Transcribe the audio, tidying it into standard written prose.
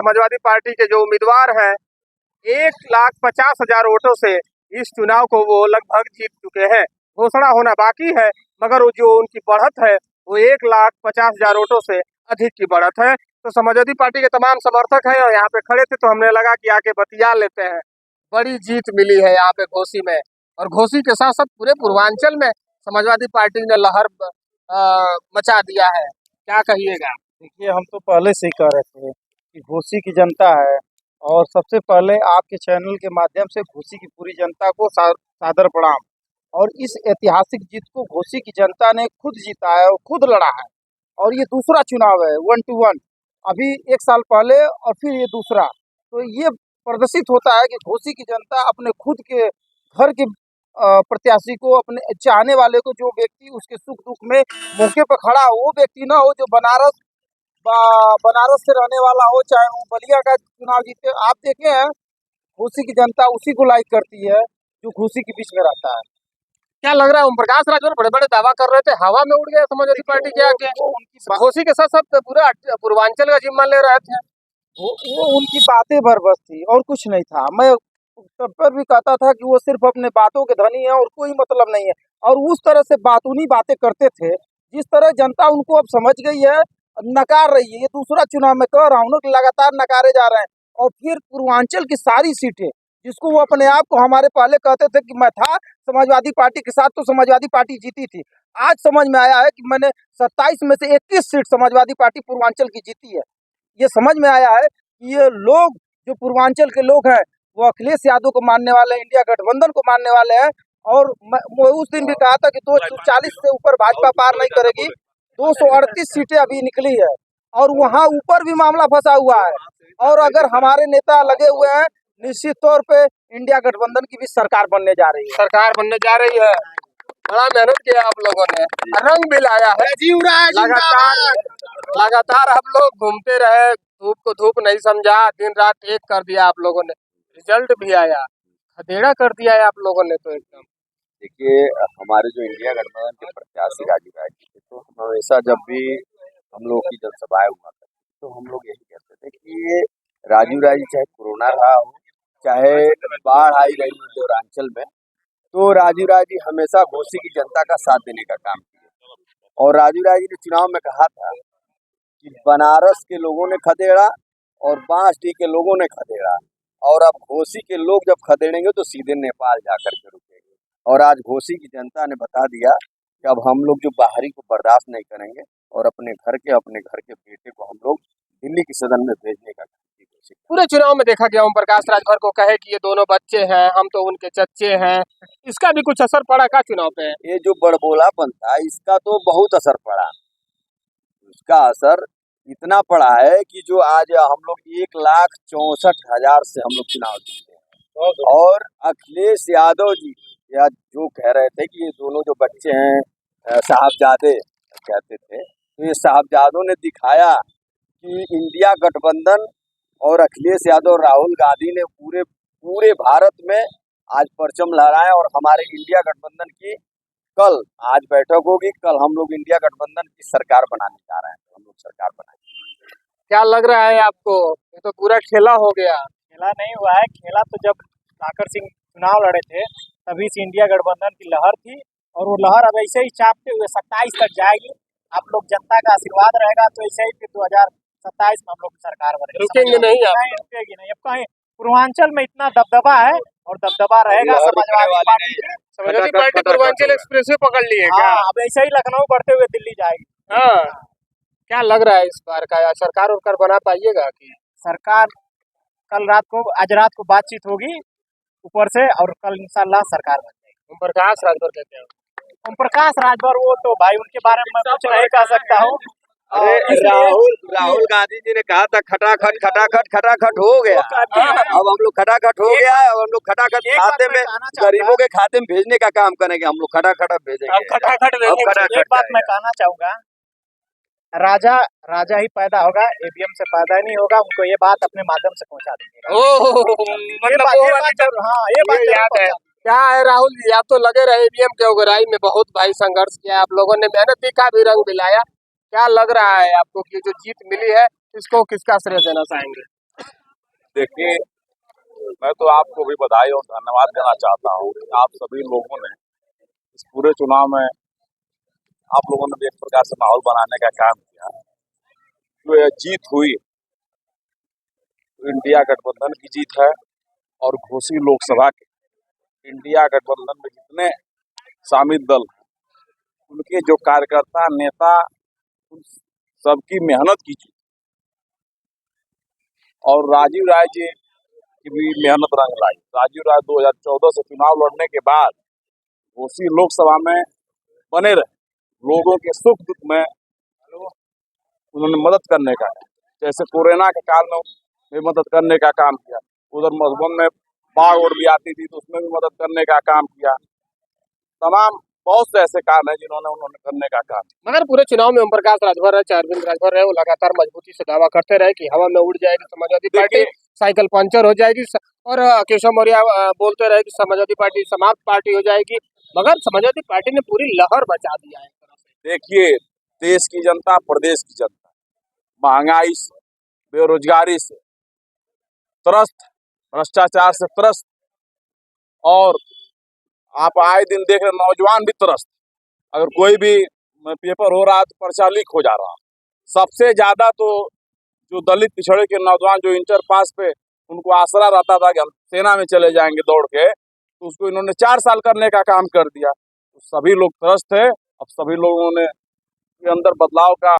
Samajwadi party के जो उम्मीदवार हैं 1,50,000 वोटों से इस चुनाव को वो लगभग जीत चुके हैं। घोषणा होना बाकी है, मगर वो जो उनकी बढ़त है वो 1,50,000 वोटों से अधिक की बढ़त है। तो समाजवादी पार्टी के तमाम समर्थक हैं और यहाँ पे खड़े थे, तो हमने लगा कि आके बतिया लेते हैं। बड़ी जीत मिली है यहाँ पे घोसी में, और घोसी के साथ साथ पूरे पूर्वांचल में समाजवादी पार्टी ने लहर मचा दिया है। क्या कहिएगा? देखिए, हम तो पहले से ही कह रहे थे कि घोसी की जनता है, और सबसे पहले आपके चैनल के माध्यम से घोसी की पूरी जनता को सादर प्रणाम। और इस ऐतिहासिक जीत को घोसी की जनता ने खुद जीता है और खुद लड़ा है, और ये दूसरा चुनाव है 1 to 1। अभी 1 साल पहले और फिर ये दूसरा। तो ये प्रदर्शित होता है कि घोसी की जनता अपने खुद के घर के प्रत्याशी को, अपने चाहने वाले को, जो व्यक्ति उसके सुख दुख में मौके पर खड़ा हो, वो व्यक्ति ना हो जो बनारस से रहने वाला हो, चाहे वो बलिया का चुनाव जीते। आप देखे हैं, घोसी की जनता उसी को लाइक करती है जो घोसी के बीच में रहता है। क्या लग रहा है? ओम प्रकाश राजभर बड़े बड़े दावा कर रहे थे, हवा में उड़ गए समाजवादी पार्टी के आके। घोसी के साथ साथ पूरा पूर्वांचल का जिम्मा ले रहे थे। वो उनकी बातें भर थी और कुछ नहीं था। मैं तब पर भी कहता था कि वो सिर्फ अपने बातों के धनी है और कोई मतलब नहीं है, और उस तरह से बातूनी बातें करते थे जिस तरह जनता उनको अब समझ गई है, नकार रही है। ये दूसरा चुनाव में कह रहा हूँ ना कि लगातार नकारे जा रहे हैं। और फिर पूर्वांचल की सारी सीटें जिसको वो अपने आप को, हमारे पहले कहते थे कि मैं था समाजवादी पार्टी के साथ तो समाजवादी पार्टी जीती थी, आज समझ में आया है कि मैंने 27 में से 21 सीट समाजवादी पार्टी पूर्वांचल की जीती है। ये समझ में आया है कि ये लोग, जो पूर्वांचल के लोग हैं, वो अखिलेश यादव को मानने वाले हैं, इंडिया गठबंधन को मानने वाले हैं। और मैं उस दिन भी कहा था कि 240 से ऊपर भाजपा पार नहीं करेगी। 238 सीटें अभी निकली है, और वहाँ ऊपर भी मामला फंसा हुआ है। और अगर हमारे नेता लगे हुए हैं, निश्चित तौर पे इंडिया गठबंधन की भी सरकार बनने जा रही है। सरकार बनने जा रही है। बड़ा मेहनत किया आप लोगों ने, रंग भी लाया है। लगातार हम लोग घूमते रहे, धूप को धूप नहीं समझा, दिन रात एक कर दिया आप लोगों ने, रिजल्ट भी आया, खदेड़ा कर दिया है आप लोगों ने तो एकदम। देखिए, हमारे जो इंडिया गठबंधन के प्रत्याशी राजू राय जी थे, तो हम हमेशा जब भी हम लोग की जनसभाएं हुआ करती तो हम लोग यही कहते थे कि ये राजू राय जी, चाहे कोरोना रहा हो, चाहे बाढ़ आई रही उत्तरांचल में, तो राजू राय जी हमेशा घोसी की जनता का साथ देने का काम किए। और राजू राय जी ने चुनाव में कहा था कि बनारस के लोगों ने खदेड़ा और बांसडीह के लोगों ने खदेड़ा, और अब घोसी के लोग जब खदेड़ेंगे तो सीधे नेपाल जाकर के रुकेंगे। और आज घोसी की जनता ने बता दिया कि अब हम लोग जो बाहरी को बर्दाश्त नहीं करेंगे, और अपने घर के बेटे को हम लोग दिल्ली के सदन में भेजने का पूरे चुनाव में देखा गया ओम प्रकाश राजभर को कहे कि ये दोनों बच्चे हैं, हम तो उनके चच्चे हैं। इसका भी कुछ असर पड़ा का चुनाव पे? ये जो बड़बोलापन था, इसका तो बहुत असर पड़ा। इसका असर इतना पड़ा है कि जो आज हम लोग 1,64,000 से हम लोग चुनाव जीते हैं। और अखिलेश यादव जी या जो कह रहे थे कि ये दोनों जो बच्चे हैं साहबजादे कहते थे, तो ये साहबजादों ने दिखाया कि इंडिया गठबंधन और अखिलेश यादव और राहुल गांधी ने पूरे भारत में आज परचम लहराए। और हमारे इंडिया गठबंधन की कल आज बैठक होगी, कल हम लोग इंडिया गठबंधन की सरकार बनाने जा रहे हैं, तो हम लोग सरकार बनाएंगे। क्या लग रहा है आपको? ये तो पूरा खेला हो गया। खेला नहीं हुआ है, खेला तो जब ठाकर सिंह चुनाव लड़े थे तभी से इंडिया गठबंधन की लहर थी, और वो लहर अब ऐसे ही चापते हुए 27 तक जाएगी। आप लोग जनता का आशीर्वाद रहेगा तो ऐसे ही फिर 2027 में हम लोग सरकार बनेगी। रुकेंगे नहीं आप? नहीं रुकेगी नहीं। अब कहीं पूर्वांचल में इतना दबदबा है और दबदबा रहेगा Samajwadi party. Samajwadi party Purvanchal express way पकड़ ली है क्या? अब ऐसे ही लखनऊ बढ़ते हुए दिल्ली जाएगी। हाँ, क्या लग रहा है इस बार का? सरकार उरकार बना पाइएगा कि? सरकार आज रात को बातचीत होगी ऊपर से, और कल इंशाल्लाह सरकार बन जाएगी। ओम प्रकाश राजभर कहते हैं। ओम प्रकाश राजभर, वो तो भाई उनके बारे में मैं कुछ नहीं कह सकता हूँ। अरे राहुल गांधी जी ने कहा था खटाखट हो गया। अब हम लोग खटाखट हो गया है, अब हम लोग खटाखट खाते में, गरीबों के खाते में भेजने का काम करेंगे। हम लोग खटाखट भेजेंगे। एक बात मैं कहना चाहूंगा, राजा ही पैदा होगा, ईवीएम से पैदा नहीं होगा। उनको ये बात अपने माध्यम से पहुंचा देंगे। ये बात याद है। क्या है राहुल जी, आप तो लगे रहे ईवीएम के उगराई में, बहुत भाई संघर्ष किया आप लोगों ने, मेहनत दिखा भी, रंग दिलाया। क्या लग रहा है आपको कि जो जीत मिली है इसको किसका श्रेय देना चाहेंगे? देखिए, मैं तो आपको भी बधाई और धन्यवाद देना चाहता हूँ कि आप सभी लोगों ने इस पूरे चुनाव में आप लोगों ने भी एक प्रकार से माहौल बनाने का काम किया। जो यह जीत हुई, तो इंडिया गठबंधन की जीत है और घोसी लोकसभा के इंडिया गठबंधन में जितने शामिल दल हैं, उनके जो कार्यकर्ता नेता, उन सबकी मेहनत की जीत और राजीव राय जी की भी मेहनत रंग लाई। राजीव राय 2014 से चुनाव लड़ने के बाद घोसी लोकसभा में बने रहे, लोगों के सुख दुख में उन्होंने मदद करने का, जैसे कोरोना के काल में भी मदद करने का काम किया। उधर मधुबन में बाढ़ और भी आती थी तो उसमें भी मदद करने का काम किया। तमाम बहुत से ऐसे काम है जिन्होंने उन्होंने करने का काम किया। मगर पूरे चुनाव में ओम प्रकाश राजभर है, अरविंद राजभर है, वो लगातार मजबूती से दावा करते रहे कि हवा में उड़ जाएगी समाजवादी पार्टी, साइकिल पंचर हो जाएगी और केशव मौर्य बोलते रहे कि समाजवादी पार्टी समाप्त पार्टी हो जाएगी। मगर समाजवादी पार्टी ने पूरी लहर बचा दिया है। देखिए, देश की जनता, प्रदेश की जनता महंगाई से, बेरोजगारी से त्रस्त, भ्रष्टाचार से त्रस्त और आप आए दिन देख रहे नौजवान भी त्रस्त। अगर कोई भी पेपर हो रहा है तो पर्चा लीक हो जा रहा। सबसे ज्यादा तो जो दलित पिछड़े के नौजवान जो इंटर पास पे उनको आसरा रहता था कि हम सेना में चले जाएंगे दौड़ के, तो उसको इन्होंने 4 साल करने का काम कर दिया। तो सभी लोग त्रस्त है। अब सभी लोगों ने अंदर बदलाव का